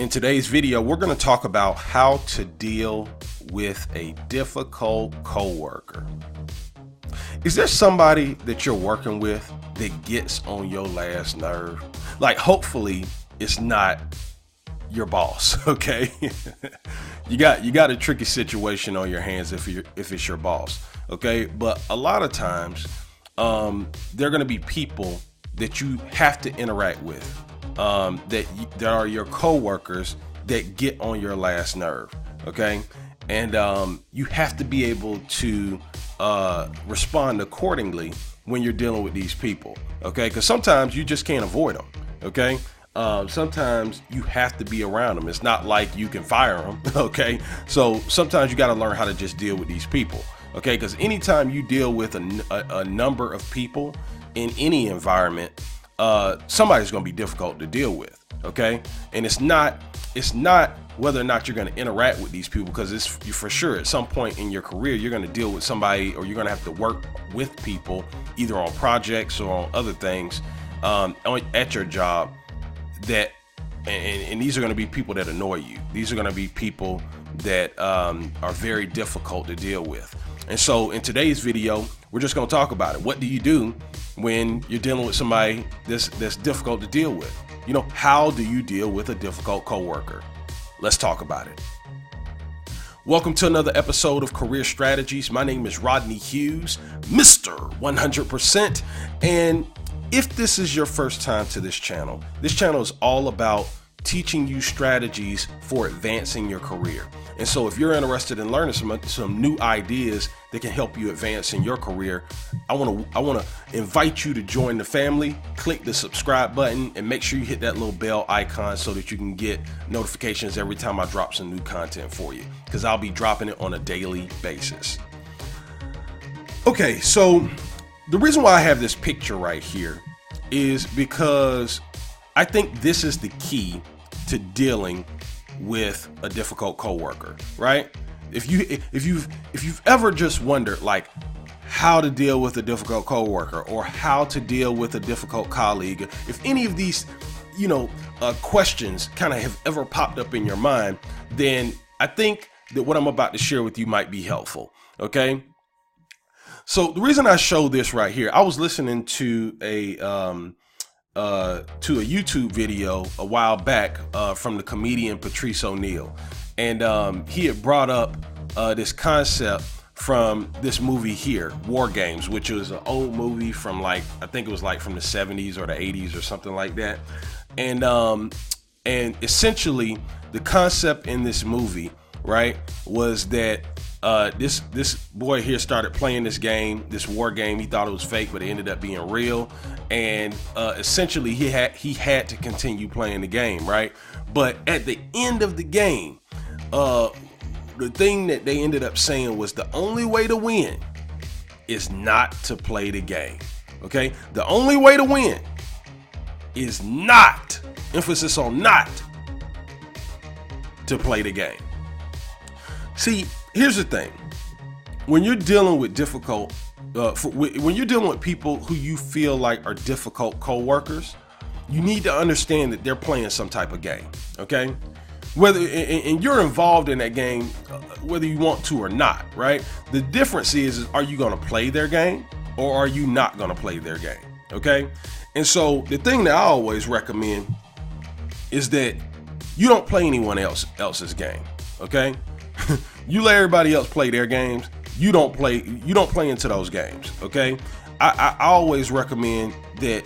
In today's video, we're going to talk about how to deal with a difficult coworker. Is there somebody that you're working with that gets on your last nerve? Like, hopefully it's not your boss, okay? you got a tricky situation on your hands if it's your boss, okay? But a lot of times, there are going to be people that you have to interact with, that are your coworkers that get on your last nerve, okay? And you have to be able to respond accordingly when you're dealing with these people, okay? Because sometimes you just can't avoid them, okay? Sometimes you have to be around them. It's not like you can fire them, okay? So sometimes you got to learn how to just deal with these people, okay? Because anytime you deal with a number of people in any environment, somebody's going to be difficult to deal with, okay? And it's not whether or not you're going to interact with these people, because it's for sure at some point in your career you're going to deal with somebody, or you're going to have to work with people either on projects or on other things at your job that and these are going to be people that annoy you. These are going to be people that are very difficult to deal with. And so in today's video, we're just going to talk about it. What do you do when you're dealing with somebody that's difficult to deal with? You know, how do you deal with a difficult coworker? Let's talk about it. Welcome to another episode of Career Strategies. My name is Rodney Hughes, Mr. 100%. And if this is your first time to this channel is all about teaching you strategies for advancing your career. And so if you're interested in learning some new ideas that can help you advance in your career, I want to invite you to join the family. Click the subscribe button and make sure you hit that little bell icon so that you can get notifications every time I drop some new content for you, because I'll be dropping it on a daily basis. Okay, so the reason why I have this picture right here is because I think this is the key to dealing with a difficult coworker, right? If you've ever just wondered like how to deal with a difficult coworker or how to deal with a difficult colleague, if any of these, questions kind of have ever popped up in your mind, then I think that what I'm about to share with you might be helpful, okay? So the reason I show this right here, I was listening to a YouTube video a while back from the comedian Patrice O'Neal, and he had brought up this concept from this movie here, War Games, which was an old movie from I think it was from the 70s or the 80s or something like that, and essentially the concept in this movie, right, was that this boy here started playing this game, this war game. He thought it was fake, but it ended up being real. And essentially he had to continue playing the game, right? But at the end of the game, the thing that they ended up saying was the only way to win is not to play the game. Okay? The only way to win is not, emphasis on not, to play the game. See, here's the thing. When you're dealing with when you're dealing with people who you feel like are difficult coworkers, you need to understand that they're playing some type of game, okay? And you're involved in that game, whether you want to or not, right? The difference is are you going to play their game or are you not going to play their game, okay? And so the thing that I always recommend is that you don't play anyone else's game, okay? You let everybody else play their games. You don't play into those games, okay? I always recommend that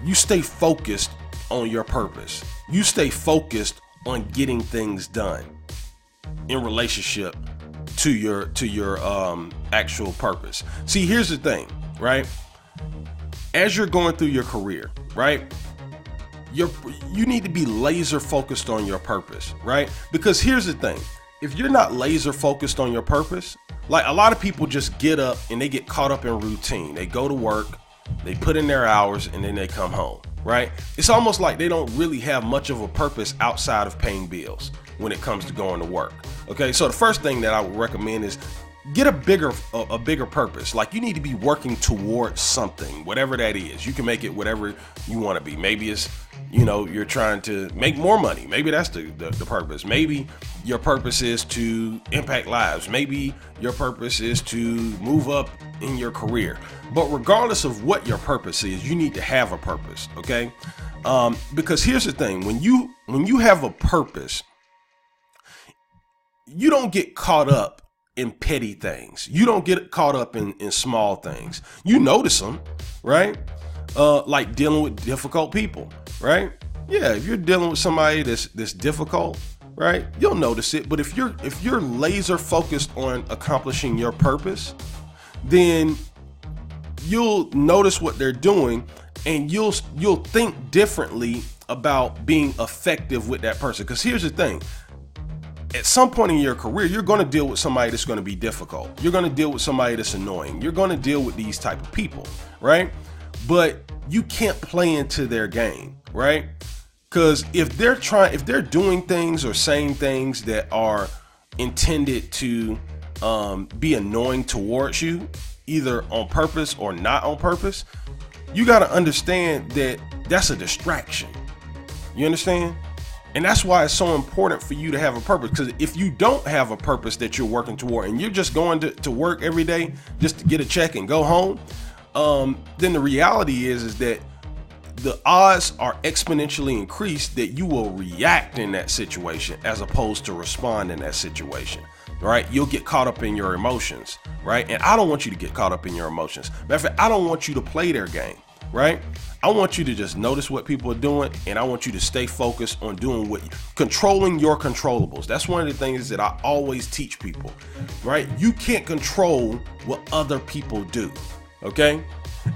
you stay focused on your purpose. You stay focused on getting things done in relationship to your actual purpose. See, here's the thing, right? As you're going through your career, right? You need to be laser focused on your purpose, right? Because here's the thing. If you're not laser focused on your purpose, like a lot of people just get up and they get caught up in routine. They go to work, they put in their hours, and then they come home, right? It's almost like they don't really have much of a purpose outside of paying bills when it comes to going to work. Okay, so the first thing that I would recommend is get a bigger purpose. Like, you need to be working towards something, whatever that is. You can make it whatever you want to be. Maybe it's, you're trying to make more money. Maybe that's the purpose. Maybe your purpose is to impact lives. Maybe your purpose is to move up in your career. But regardless of what your purpose is, you need to have a purpose, okay? Because here's the thing, when you have a purpose, you don't get caught up in petty things. You don't get caught up in small things. You notice them, right? Like dealing with difficult people, right? Yeah, if you're dealing with somebody that's difficult, right, you'll notice it. But if you're laser focused on accomplishing your purpose, then you'll notice what they're doing, and you'll think differently about being effective with that person. Because here's the thing. At some point in your career, you're going to deal with somebody that's going to be difficult. You're going to deal with somebody that's annoying. You're going to deal with these type of people, right? But you can't play into their game, right? Because if they're doing things or saying things that are intended to be annoying towards you, either on purpose or not on purpose, you got to understand that that's a distraction. You understand? And that's why it's so important for you to have a purpose. Because if you don't have a purpose that you're working toward, and you're just going to work every day just to get a check and go home, then the reality is that the odds are exponentially increased that you will react in that situation as opposed to respond in that situation, right? You'll get caught up in your emotions, right? And I don't want you to get caught up in your emotions. Matter of fact, I don't want you to play their game, right? I want you to just notice what people are doing, and I want you to stay focused on doing controlling your controllables. That's one of the things that I always teach people, right? You can't control what other people do, okay?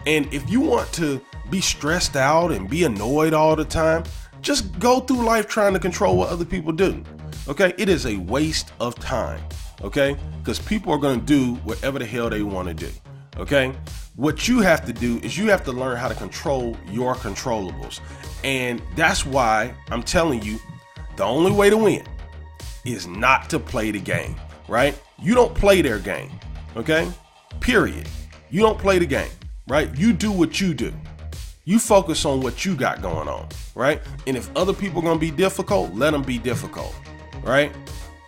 And if you want to be stressed out and be annoyed all the time, just go through life trying to control what other people do, okay? It is a waste of time, okay? Because people are going to do whatever the hell they want to do, okay? What you have to do is you have to learn how to control your controllables. And that's why I'm telling you, the only way to win is not to play the game, right? You don't play their game, okay? Period. You don't play the game, right? You do what you do. You focus on what you got going on, right? And if other people are going to be difficult, let them be difficult, right?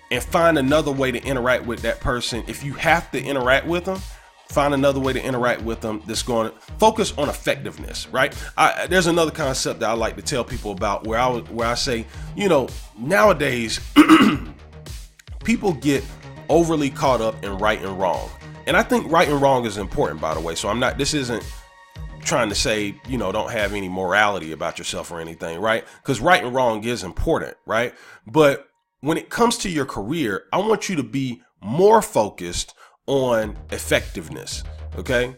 And find another way to interact with that person. If you have to interact with them, find another way to interact with them that's going to focus on effectiveness, right? There's another concept that I like to tell people about where I say, nowadays people get overly caught up in right and wrong. And I think right and wrong is important, by the way. So this isn't trying to say, don't have any morality about yourself or anything, right? Because right and wrong is important, right? But when it comes to your career, I want you to be more focused on effectiveness, okay?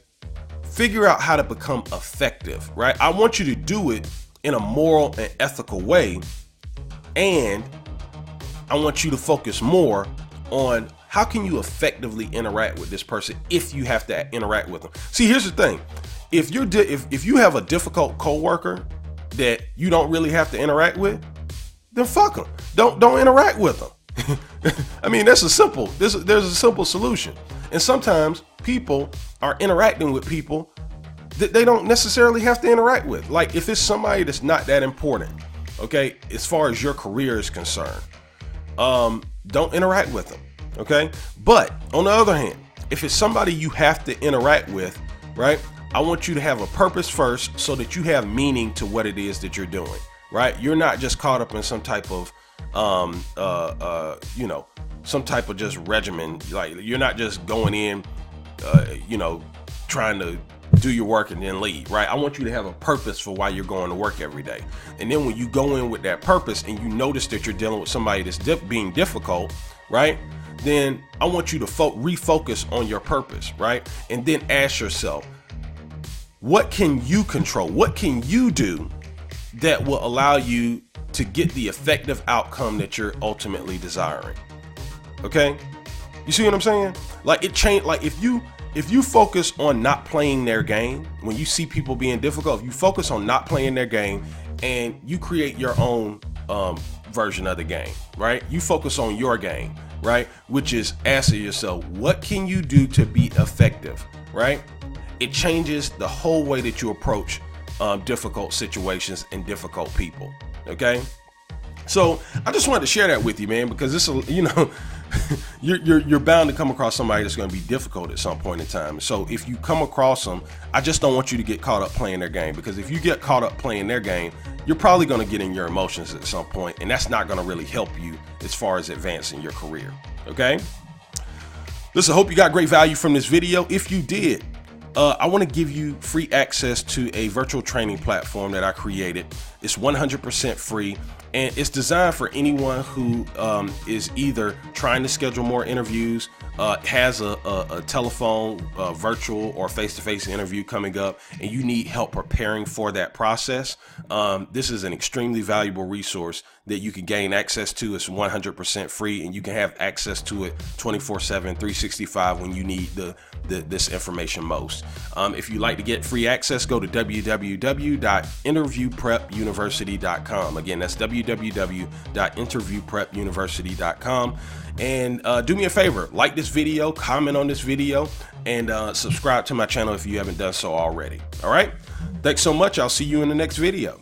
Figure out how to become effective, right? I want you to do it in a moral and ethical way, and I want you to focus more on how can you effectively interact with this person if you have to interact with them. See, here's the thing. If you have a difficult coworker that you don't really have to interact with, then fuck them. Don't interact with them. I mean, there's a simple solution. And sometimes people are interacting with people that they don't necessarily have to interact with. Like, if it's somebody that's not that important, okay, as far as your career is concerned, don't interact with them, okay? But on the other hand, if it's somebody you have to interact with, right, I want you to have a purpose first so that you have meaning to what it is that you're doing, right? You're not just caught up in some type of some type of just regimen. Like, you're not just going in, trying to do your work and then leave, right? I want you to have a purpose for why you're going to work every day. And then when you go in with that purpose and you notice that you're dealing with somebody that's being difficult, right? Then I want you to refocus on your purpose, right? And then ask yourself, what can you control? What can you do that will allow you to get the effective outcome that you're ultimately desiring? Okay? You see what I'm saying? Like, it changed. Like, if you focus on not playing their game, when you see people being difficult, if you focus on not playing their game and you create your own version of the game, right? You focus on your game right? Which is asking yourself, what can you do to be effective, right? It changes the whole way that you approach difficult situations and difficult people, okay? So I just wanted to share that with you, man, because this, you're bound to come across somebody that's going to be difficult at some point in time. So if you come across them, I just don't want you to get caught up playing their game, because if you get caught up playing their game, you're probably going to get in your emotions at some point, and that's not going to really help you as far as advancing your career. Okay. Listen, I hope you got great value from this video. If you did, I want to give you free access to a virtual training platform that I created. It's 100% free, and it's designed for anyone who is either trying to schedule more interviews, has a telephone, virtual or face-to-face interview coming up, and you need help preparing for that process. This is an extremely valuable resource that you can gain access to. It's 100% free, and you can have access to it 24/7, 365 when you need this information most. If you'd like to get free access, go to www.interviewprepuniversity.com. Again, that's www.interviewprepuniversity.com. And do me a favor, like this video, comment on this video, and subscribe to my channel if you haven't done so already. All right. Thanks so much. I'll see you in the next video.